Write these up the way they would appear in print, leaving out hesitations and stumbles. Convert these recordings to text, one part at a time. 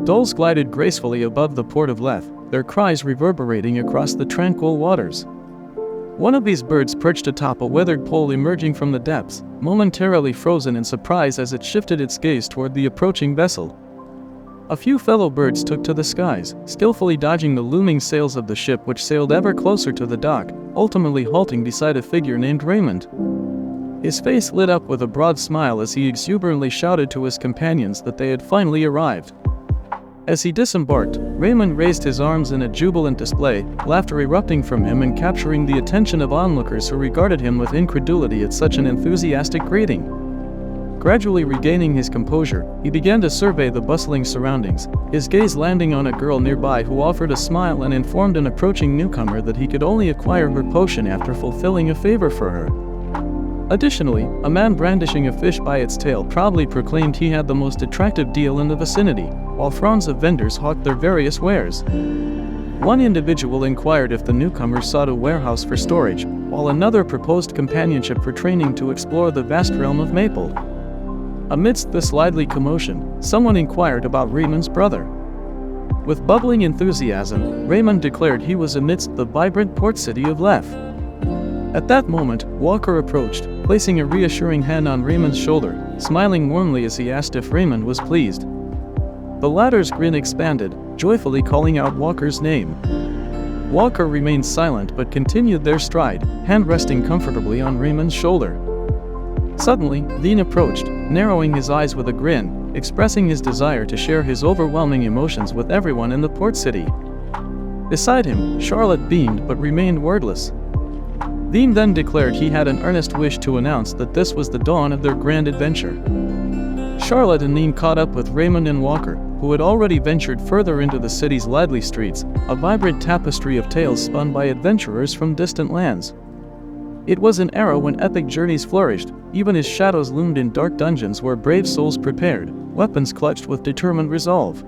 Dolls glided gracefully above the port of Leth, their cries reverberating across the tranquil waters. One of these birds perched atop a weathered pole emerging from the depths, momentarily frozen in surprise as it shifted its gaze toward the approaching vessel. A few fellow birds took to the skies, skillfully dodging the looming sails of the ship which sailed ever closer to the dock, ultimately halting beside a figure named Raymond. His face lit up with a broad smile as he exuberantly shouted to his companions that they had finally arrived. As he disembarked, Raymond raised his arms in a jubilant display, laughter erupting from him and capturing the attention of onlookers who regarded him with incredulity at such an enthusiastic greeting. Gradually regaining his composure, he began to survey the bustling surroundings, his gaze landing on a girl nearby who offered a smile and informed an approaching newcomer that he could only acquire her potion after fulfilling a favor for her. Additionally, a man brandishing a fish by its tail proudly proclaimed he had the most attractive deal in the vicinity, while throngs of vendors hawked their various wares. One individual inquired if the newcomer sought a warehouse for storage, while another proposed companionship for training to explore the vast realm of Maple. Amidst this lively commotion, someone inquired about Raymond's brother. With bubbling enthusiasm, Raymond declared he was amidst the vibrant port city of Leth. At that moment, Walker approached, placing a reassuring hand on Raymond's shoulder, smiling warmly as he asked if Raymond was pleased. The latter's grin expanded, joyfully calling out Walker's name. Walker remained silent but continued their stride, hand resting comfortably on Raymond's shoulder. Suddenly, Dean approached, narrowing his eyes with a grin, expressing his desire to share his overwhelming emotions with everyone in the port city. Beside him, Charlotte beamed but remained wordless. Dean then declared he had an earnest wish to announce that this was the dawn of their grand adventure. Charlotte and Dean caught up with Raymond and Walker, who had already ventured further into the city's lively streets, a vibrant tapestry of tales spun by adventurers from distant lands. It was an era when epic journeys flourished, even as shadows loomed in dark dungeons where brave souls prepared, weapons clutched with determined resolve.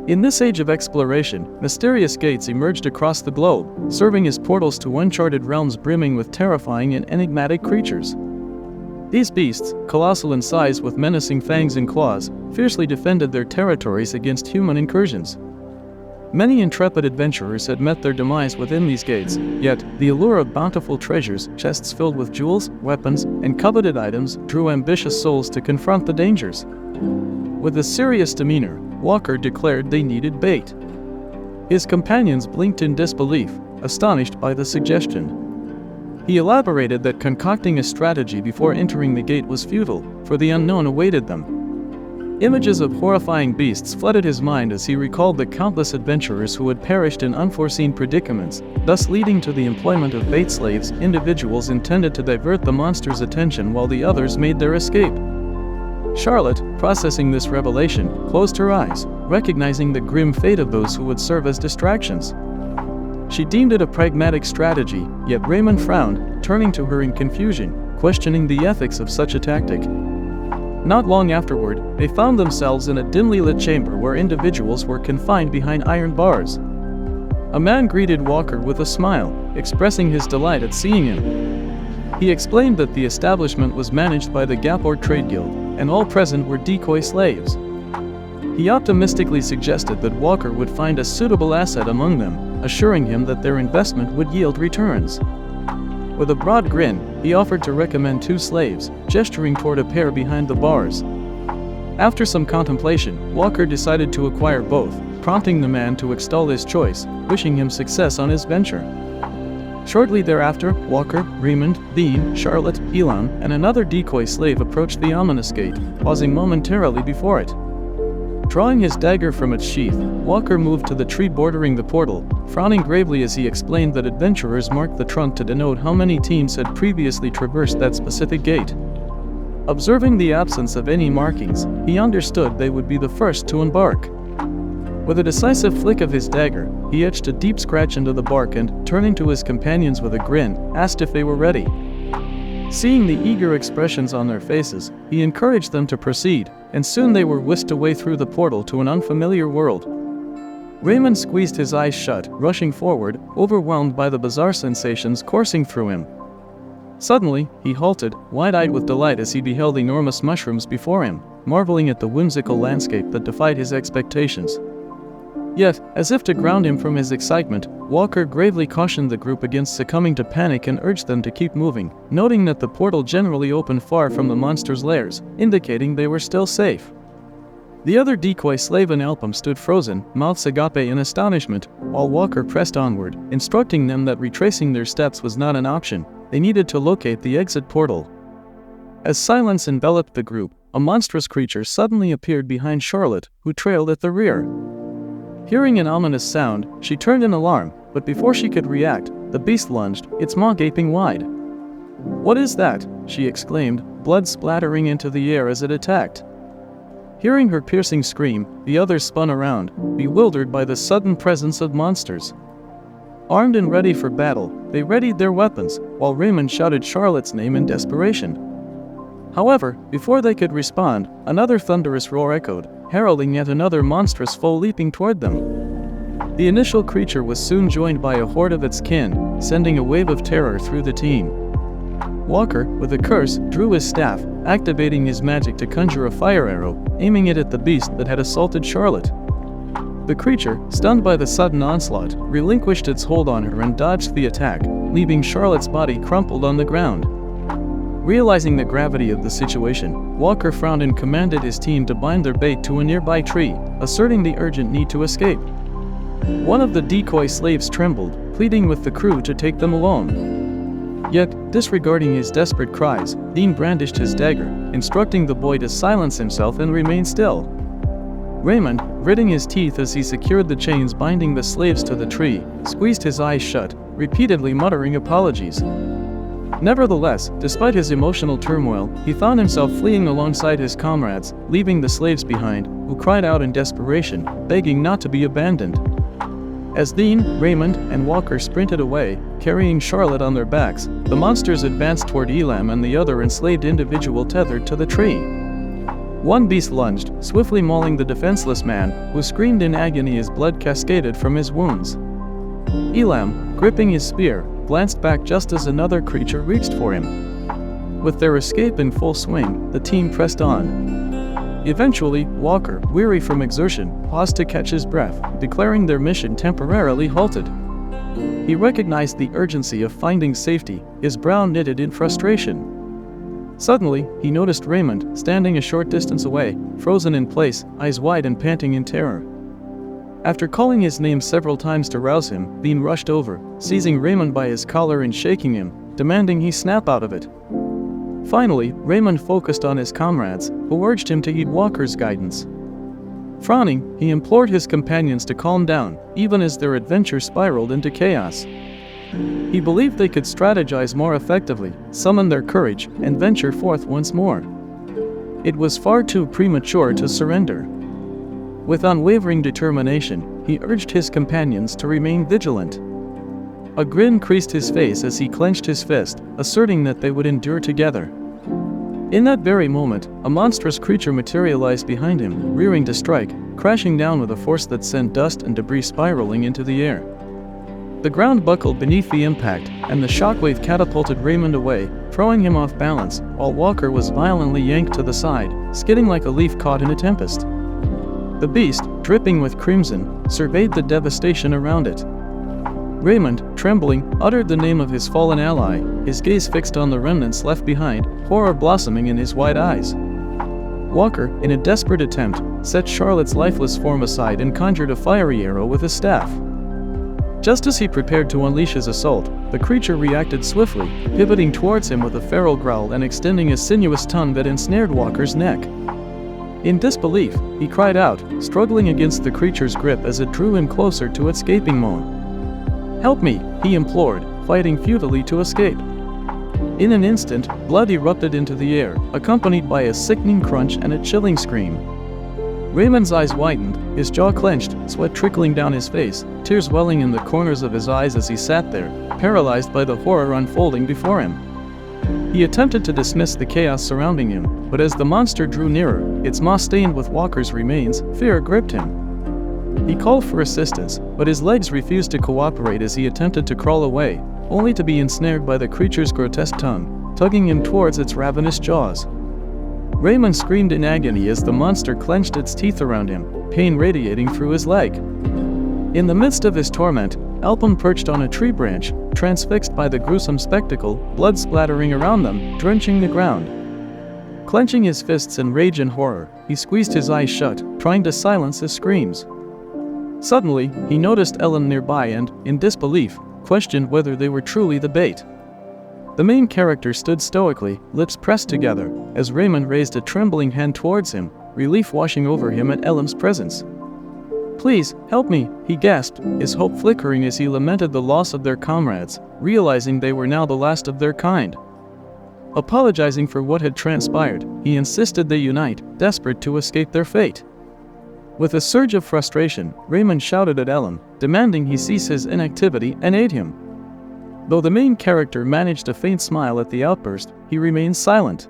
In this age of exploration, mysterious gates emerged across the globe, serving as portals to uncharted realms brimming with terrifying and enigmatic creatures. These beasts, colossal in size with menacing fangs and claws, fiercely defended their territories against human incursions. Many intrepid adventurers had met their demise within these gates, yet the allure of bountiful treasures, chests filled with jewels, weapons, and coveted items drew ambitious souls to confront the dangers. With a serious demeanor, Walker declared they needed bait. His companions blinked in disbelief, astonished by the suggestion. He elaborated that concocting a strategy before entering the gate was futile, for the unknown awaited them. Images of horrifying beasts flooded his mind as he recalled the countless adventurers who had perished in unforeseen predicaments, thus leading to the employment of bait slaves, individuals intended to divert the monster's attention while the others made their escape. Charlotte, processing this revelation, closed her eyes, recognizing the grim fate of those who would serve as distractions. She deemed it a pragmatic strategy, yet Raymond frowned, turning to her in confusion, questioning the ethics of such a tactic. Not long afterward, they found themselves in a dimly lit chamber where individuals were confined behind iron bars. A man greeted Walker with a smile, expressing his delight at seeing him. He explained that the establishment was managed by the Gapor Trade Guild, and all present were decoy slaves. He optimistically suggested that Walker would find a suitable asset among them, assuring him that their investment would yield returns. With a broad grin, he offered to recommend 2 slaves, gesturing toward a pair behind the bars. After some contemplation, Walker decided to acquire both, prompting the man to extol his choice, wishing him success on his venture. Shortly thereafter, Walker, Raymond, Dean, Charlotte, Elon, and another decoy slave approached the ominous gate, pausing momentarily before it. Drawing his dagger from its sheath, Walker moved to the tree bordering the portal, frowning gravely as he explained that adventurers marked the trunk to denote how many teams had previously traversed that specific gate. Observing the absence of any markings, he understood they would be the first to embark. With a decisive flick of his dagger, he etched a deep scratch into the bark and, turning to his companions with a grin, asked if they were ready. Seeing the eager expressions on their faces, he encouraged them to proceed, and soon they were whisked away through the portal to an unfamiliar world. Raymond squeezed his eyes shut, rushing forward, overwhelmed by the bizarre sensations coursing through him. Suddenly, he halted, wide-eyed with delight as he beheld enormous mushrooms before him, marveling at the whimsical landscape that defied his expectations. Yet, as if to ground him from his excitement, Walker gravely cautioned the group against succumbing to panic and urged them to keep moving, noting that the portal generally opened far from the monster's lairs, indicating they were still safe. The other decoy slave and Alpum stood frozen, mouths agape in astonishment, while Walker pressed onward, instructing them that retracing their steps was not an option. They needed to locate the exit portal. As silence enveloped the group, a monstrous creature suddenly appeared behind Charlotte, who trailed at the rear. Hearing an ominous sound, she turned in alarm, but before she could react, the beast lunged, its maw gaping wide. "What is that?" she exclaimed, blood splattering into the air as it attacked. Hearing her piercing scream, the others spun around, bewildered by the sudden presence of monsters. Armed and ready for battle, they readied their weapons, while Raymond shouted Charlotte's name in desperation. However, before they could respond, another thunderous roar echoed, heralding yet another monstrous foe leaping toward them. The initial creature was soon joined by a horde of its kin, sending a wave of terror through the team. Walker, with a curse, drew his staff, activating his magic to conjure a fire arrow, aiming it at the beast that had assaulted Charlotte. The creature, stunned by the sudden onslaught, relinquished its hold on her and dodged the attack, leaving Charlotte's body crumpled on the ground. Realizing the gravity of the situation, Walker frowned and commanded his team to bind their bait to a nearby tree, asserting the urgent need to escape. One of the decoy slaves trembled, pleading with the crew to take them alone. Yet, disregarding his desperate cries, Dean brandished his dagger, instructing the boy to silence himself and remain still. Raymond, gritting his teeth as he secured the chains binding the slaves to the tree, squeezed his eyes shut, repeatedly muttering apologies. Nevertheless, despite his emotional turmoil, he found himself fleeing alongside his comrades, leaving the slaves behind, who cried out in desperation, begging not to be abandoned. As Dean, Raymond, and Walker sprinted away, carrying Charlotte on their backs, the monsters advanced toward Elam and the other enslaved individual tethered to the tree. One beast lunged, swiftly mauling the defenseless man, who screamed in agony as blood cascaded from his wounds. Elam, gripping his spear, glanced back just as another creature reached for him. With their escape in full swing, the team pressed on. Eventually, Walker, weary from exertion, paused to catch his breath, declaring their mission temporarily halted. He recognized the urgency of finding safety, his brow knitted in frustration. Suddenly, he noticed Raymond, standing a short distance away, frozen in place, eyes wide and panting in terror. After calling his name several times to rouse him, Dean rushed over, seizing Raymond by his collar and shaking him, demanding he snap out of it. Finally, Raymond focused on his comrades, who urged him to heed Walker's guidance. Frowning, he implored his companions to calm down, even as their adventure spiraled into chaos. He believed they could strategize more effectively, summon their courage, and venture forth once more. It was far too premature to surrender. With unwavering determination, he urged his companions to remain vigilant. A grin creased his face as he clenched his fist, asserting that they would endure together. In that very moment, a monstrous creature materialized behind him, rearing to strike, crashing down with a force that sent dust and debris spiraling into the air. The ground buckled beneath the impact, and the shockwave catapulted Raymond away, throwing him off balance, while Walker was violently yanked to the side, skidding like a leaf caught in a tempest. The beast, dripping with crimson, surveyed the devastation around it. Raymond, trembling, uttered the name of his fallen ally, his gaze fixed on the remnants left behind, horror blossoming in his wide eyes. Walker, in a desperate attempt, set Charlotte's lifeless form aside and conjured a fiery arrow with his staff. Just as he prepared to unleash his assault, the creature reacted swiftly, pivoting towards him with a feral growl and extending a sinuous tongue that ensnared Walker's neck. In disbelief, he cried out, struggling against the creature's grip as it drew him closer to its gaping moan. "Help me," he implored, fighting futilely to escape. In an instant, blood erupted into the air, accompanied by a sickening crunch and a chilling scream. Raymond's eyes widened, his jaw clenched, sweat trickling down his face, tears welling in the corners of his eyes as he sat there, paralyzed by the horror unfolding before him. He attempted to dismiss the chaos surrounding him, but as the monster drew nearer, its maw stained with Walker's remains, fear gripped him. He called for assistance, but his legs refused to cooperate as he attempted to crawl away, only to be ensnared by the creature's grotesque tongue, tugging him towards its ravenous jaws. Raymond screamed in agony as the monster clenched its teeth around him, pain radiating through his leg. In the midst of his torment, Alpum perched on a tree branch, transfixed by the gruesome spectacle, blood splattering around them, drenching the ground. Clenching his fists in rage and horror, he squeezed his eyes shut, trying to silence his screams. Suddenly, he noticed Ellen nearby and, in disbelief, questioned whether they were truly the bait. The main character stood stoically, lips pressed together, as Raymond raised a trembling hand towards him, relief washing over him at Ellen's presence. "Please, help me," he gasped, his hope flickering as he lamented the loss of their comrades, realizing they were now the last of their kind. Apologizing for what had transpired, he insisted they unite, desperate to escape their fate. With a surge of frustration, Raymond shouted at Ellen, demanding he cease his inactivity and aid him. Though the main character managed a faint smile at the outburst, he remained silent.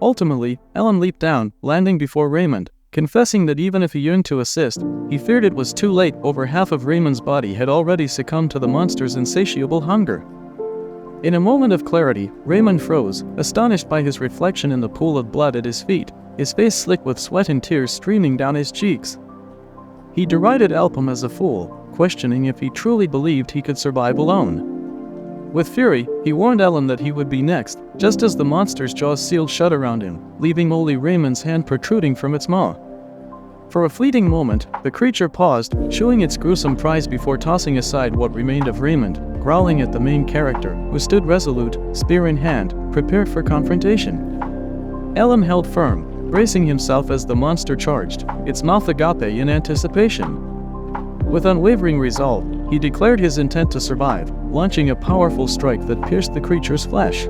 Ultimately, Ellen leaped down, landing before Raymond, confessing that even if he yearned to assist, he feared it was too late. Over half of Raymond's body had already succumbed to the monster's insatiable hunger. In a moment of clarity, Raymond froze, astonished by his reflection in the pool of blood at his feet, his face slick with sweat and tears streaming down his cheeks. He derided Alpum as a fool, questioning if he truly believed he could survive alone. With fury, he warned Ellen that he would be next, just as the monster's jaws sealed shut around him, leaving only Raymond's hand protruding from its maw. For a fleeting moment, the creature paused, chewing its gruesome prize before tossing aside what remained of Raymond, growling at the main character, who stood resolute, spear in hand, prepared for confrontation. Ellen held firm, bracing himself as the monster charged, its mouth agape in anticipation. With unwavering resolve, he declared his intent to survive, launching a powerful strike that pierced the creature's flesh.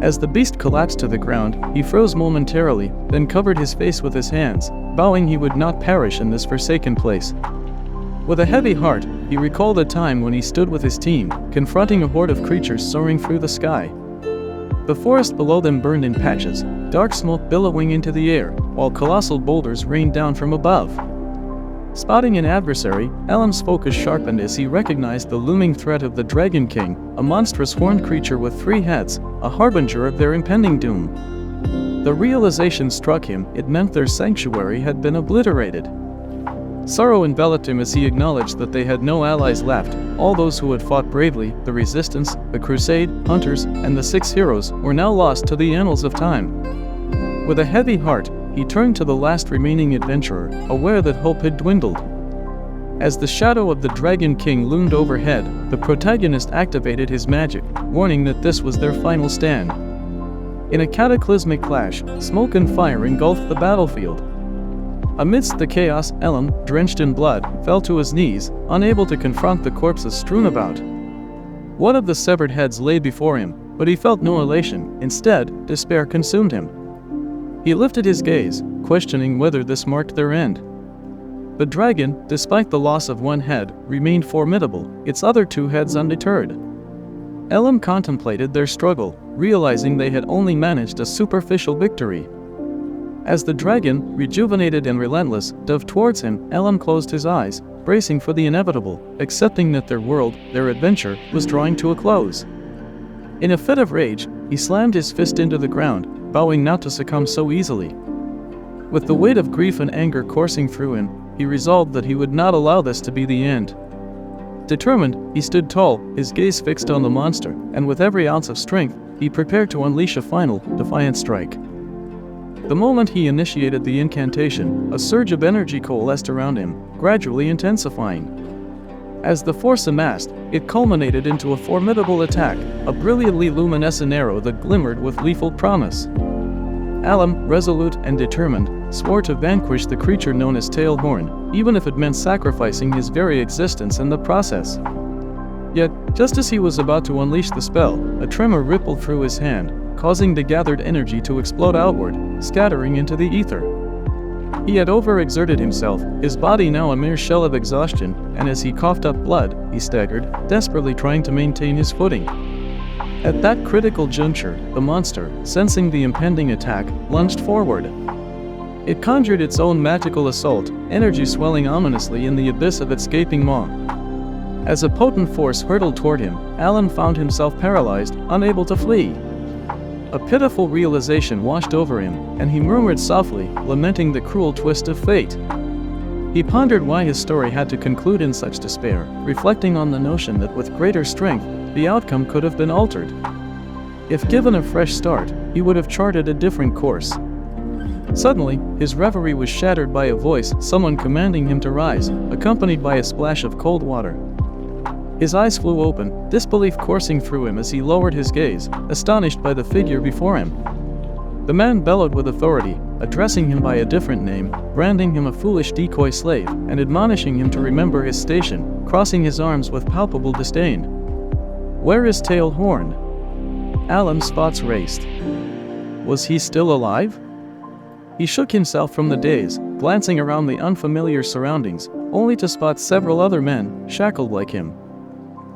As the beast collapsed to the ground, he froze momentarily, then covered his face with his hands, vowing he would not perish in this forsaken place. With a heavy heart, he recalled a time when he stood with his team, confronting a horde of creatures soaring through the sky. The forest below them burned in patches, dark smoke billowing into the air, while colossal boulders rained down from above. Spotting an adversary, Ellen's focus sharpened as he recognized the looming threat of the Dragon King, a monstrous horned creature with 3 heads, a harbinger of their impending doom. The realization struck him, it meant their sanctuary had been obliterated. Sorrow enveloped him as he acknowledged that they had no allies left. All those who had fought bravely, the Resistance, the Crusade, Hunters, and the 6 heroes, were now lost to the annals of time. With a heavy heart, he turned to the last remaining adventurer, aware that hope had dwindled. As the shadow of the Dragon King loomed overhead, the protagonist activated his magic, warning that this was their final stand. In a cataclysmic clash, smoke and fire engulfed the battlefield. Amidst the chaos, Ellen, drenched in blood, fell to his knees, unable to confront the corpses strewn about. One of the severed heads lay before him, but he felt no elation. Instead, despair consumed him. He lifted his gaze, questioning whether this marked their end. The dragon, despite the loss of 1 head, remained formidable, its other 2 heads undeterred. Ellen contemplated their struggle, realizing they had only managed a superficial victory. As the dragon, rejuvenated and relentless, dove towards him, Ellen closed his eyes, bracing for the inevitable, accepting that their world, their adventure, was drawing to a close. In a fit of rage, he slammed his fist into the ground, vowing not to succumb so easily. With the weight of grief and anger coursing through him, he resolved that he would not allow this to be the end. Determined, he stood tall, his gaze fixed on the monster, and with every ounce of strength, he prepared to unleash a final, defiant strike. The moment he initiated the incantation, a surge of energy coalesced around him, gradually intensifying. As the force amassed, it culminated into a formidable attack, a brilliantly luminescent arrow that glimmered with lethal promise. Ellen, resolute and determined, swore to vanquish the creature known as Tailhorn, even if it meant sacrificing his very existence in the process. Yet, just as he was about to unleash the spell, a tremor rippled through his hand, causing the gathered energy to explode outward, scattering into the ether. He had overexerted himself, his body now a mere shell of exhaustion, and as he coughed up blood, he staggered, desperately trying to maintain his footing. At that critical juncture, the monster, sensing the impending attack, lunged forward. It conjured its own magical assault, energy swelling ominously in the abyss of its gaping maw. As a potent force hurtled toward him, Alan found himself paralyzed, unable to flee. A pitiful realization washed over him, and he murmured softly, lamenting the cruel twist of fate. He pondered why his story had to conclude in such despair, reflecting on the notion that with greater strength, the outcome could have been altered. If given a fresh start, he would have charted a different course. Suddenly, his reverie was shattered by a voice, someone commanding him to rise, accompanied by a splash of cold water. His eyes flew open, disbelief coursing through him as he lowered his gaze, astonished by the figure before him. The man bellowed with authority, addressing him by a different name, branding him a foolish decoy slave, and admonishing him to remember his station, crossing his arms with palpable disdain. "Where is Tail Horn?" Alan's thoughts raced. Was he still alive? He shook himself from the daze, glancing around the unfamiliar surroundings, only to spot several other men, shackled like him.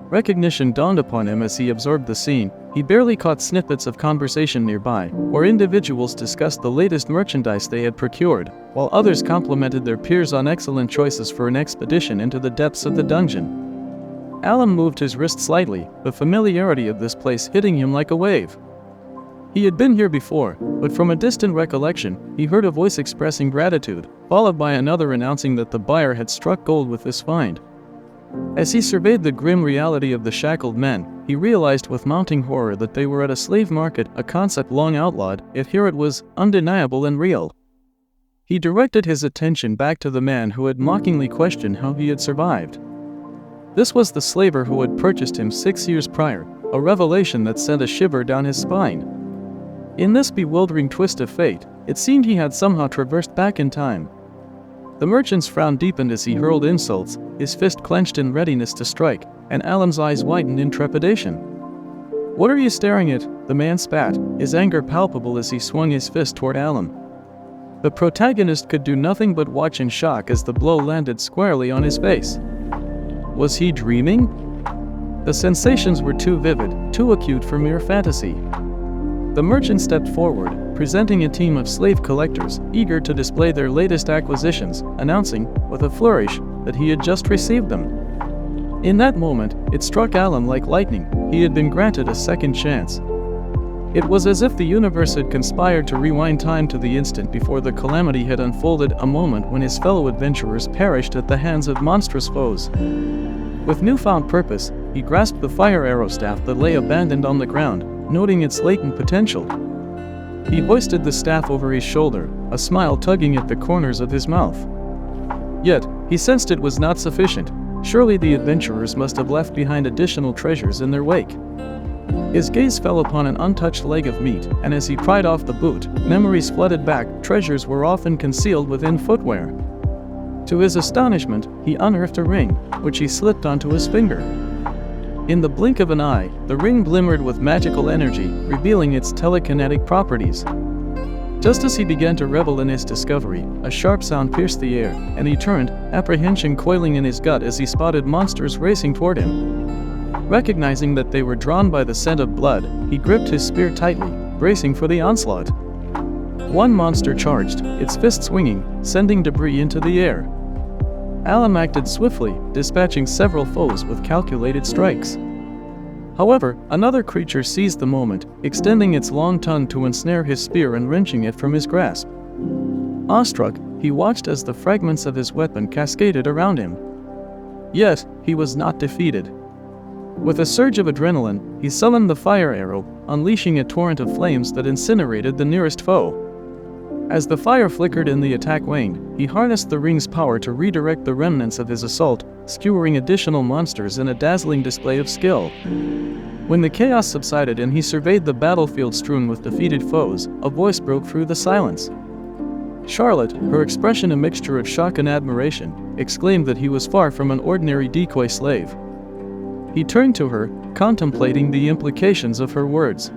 Recognition dawned upon him as he absorbed the scene. He barely caught snippets of conversation nearby, where individuals discussed the latest merchandise they had procured, while others complimented their peers on excellent choices for an expedition into the depths of the dungeon. Alan moved his wrist slightly, the familiarity of this place hitting him like a wave. He had been here before, but from a distant recollection, he heard a voice expressing gratitude, followed by another announcing that the buyer had struck gold with this find. As he surveyed the grim reality of the shackled men, he realized with mounting horror that they were at a slave market, a concept long outlawed, yet here it was, undeniable and real. He directed his attention back to the man who had mockingly questioned how he had survived. This was the slaver who had purchased him 6 years prior, a revelation that sent a shiver down his spine. In this bewildering twist of fate, it seemed he had somehow traversed back in time. The merchant's frown deepened as he hurled insults, his fist clenched in readiness to strike, and Alan's eyes widened in trepidation. "What are you staring at?" the man spat, his anger palpable as he swung his fist toward Alan. The protagonist could do nothing but watch in shock as the blow landed squarely on his face. Was he dreaming? The sensations were too vivid, too acute for mere fantasy. The merchant stepped forward, presenting a team of slave collectors, eager to display their latest acquisitions, announcing, with a flourish, that he had just received them. In that moment, it struck Alan like lightning. He had been granted a second chance. It was as if the universe had conspired to rewind time to the instant before the calamity had unfolded, a moment when his fellow adventurers perished at the hands of monstrous foes. With newfound purpose, he grasped the fire arrow staff that lay abandoned on the ground, noting its latent potential. He hoisted the staff over his shoulder, a smile tugging at the corners of his mouth. Yet, he sensed it was not sufficient. Surely the adventurers must have left behind additional treasures in their wake. His gaze fell upon an untouched leg of meat, and as he pried off the boot, memories flooded back. Treasures were often concealed within footwear. To his astonishment, he unearthed a ring, which he slipped onto his finger. In the blink of an eye, the ring glimmered with magical energy, revealing its telekinetic properties. Just as he began to revel in his discovery, a sharp sound pierced the air, and he turned, apprehension coiling in his gut as he spotted monsters racing toward him. Recognizing that they were drawn by the scent of blood, he gripped his spear tightly, bracing for the onslaught. One monster charged, its fist swinging, sending debris into the air. Alan acted swiftly, dispatching several foes with calculated strikes. However, another creature seized the moment, extending its long tongue to ensnare his spear and wrenching it from his grasp. Awestruck, he watched as the fragments of his weapon cascaded around him. Yet, he was not defeated. With a surge of adrenaline, he summoned the fire arrow, unleashing a torrent of flames that incinerated the nearest foe. As the fire flickered and the attack waned, he harnessed the ring's power to redirect the remnants of his assault, skewering additional monsters in a dazzling display of skill. When the chaos subsided and he surveyed the battlefield strewn with defeated foes, a voice broke through the silence. Charlotte, her expression a mixture of shock and admiration, exclaimed that he was far from an ordinary decoy slave. He turned to her, contemplating the implications of her words.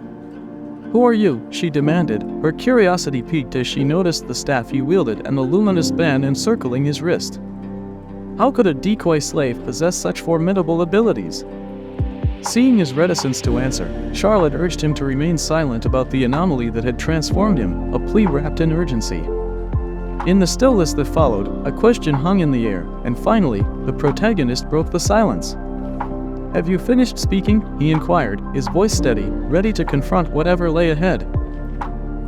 "Who are you?" she demanded, her curiosity piqued as she noticed the staff he wielded and the luminous band encircling his wrist. How could a decoy slave possess such formidable abilities? Seeing his reticence to answer, Charlotte urged him to remain silent about the anomaly that had transformed him, a plea wrapped in urgency. In the stillness that followed, a question hung in the air, and finally, the protagonist broke the silence. "Have you finished speaking?" he inquired, his voice steady, ready to confront whatever lay ahead.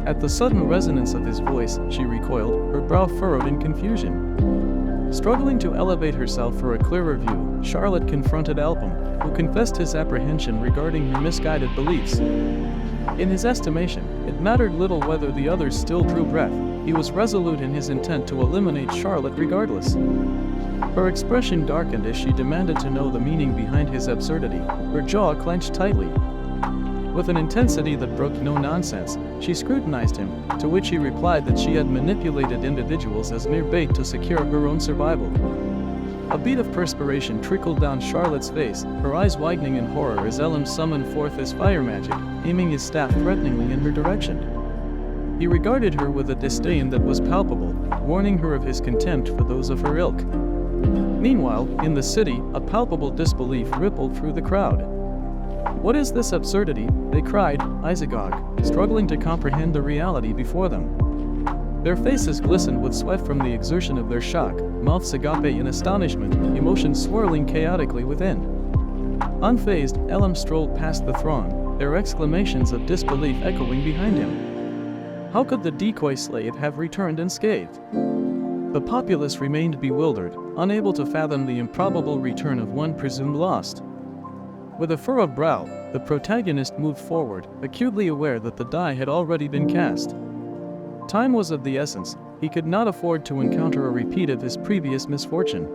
At the sudden resonance of his voice, she recoiled, her brow furrowed in confusion. Struggling to elevate herself for a clearer view, Charlotte confronted Alpum, who confessed his apprehension regarding her misguided beliefs. In his estimation, it mattered little whether the others still drew breath. He was resolute in his intent to eliminate Charlotte regardless. Her expression darkened as she demanded to know the meaning behind his absurdity, her jaw clenched tightly. With an intensity that brooked no nonsense, she scrutinized him, to which he replied that she had manipulated individuals as mere bait to secure her own survival. A bead of perspiration trickled down Charlotte's face, her eyes widening in horror as Elam summoned forth his fire magic, aiming his staff threateningly in her direction. He regarded her with a disdain that was palpable, warning her of his contempt for those of her ilk. Meanwhile, in the city, a palpable disbelief rippled through the crowd. "What is this absurdity?" they cried, eyes agog, struggling to comprehend the reality before them. Their faces glistened with sweat from the exertion of their shock, mouths agape in astonishment, emotions swirling chaotically within. Unfazed, Elam strolled past the throng, their exclamations of disbelief echoing behind him. How could the decoy slave have returned unscathed? The populace remained bewildered, unable to fathom the improbable return of one presumed lost. With a furrowed brow, the protagonist moved forward, acutely aware that the die had already been cast. Time was of the essence. He could not afford to encounter a repeat of his previous misfortune.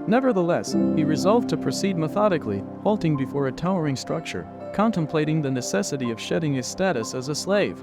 Nevertheless, he resolved to proceed methodically, halting before a towering structure, contemplating the necessity of shedding his status as a slave.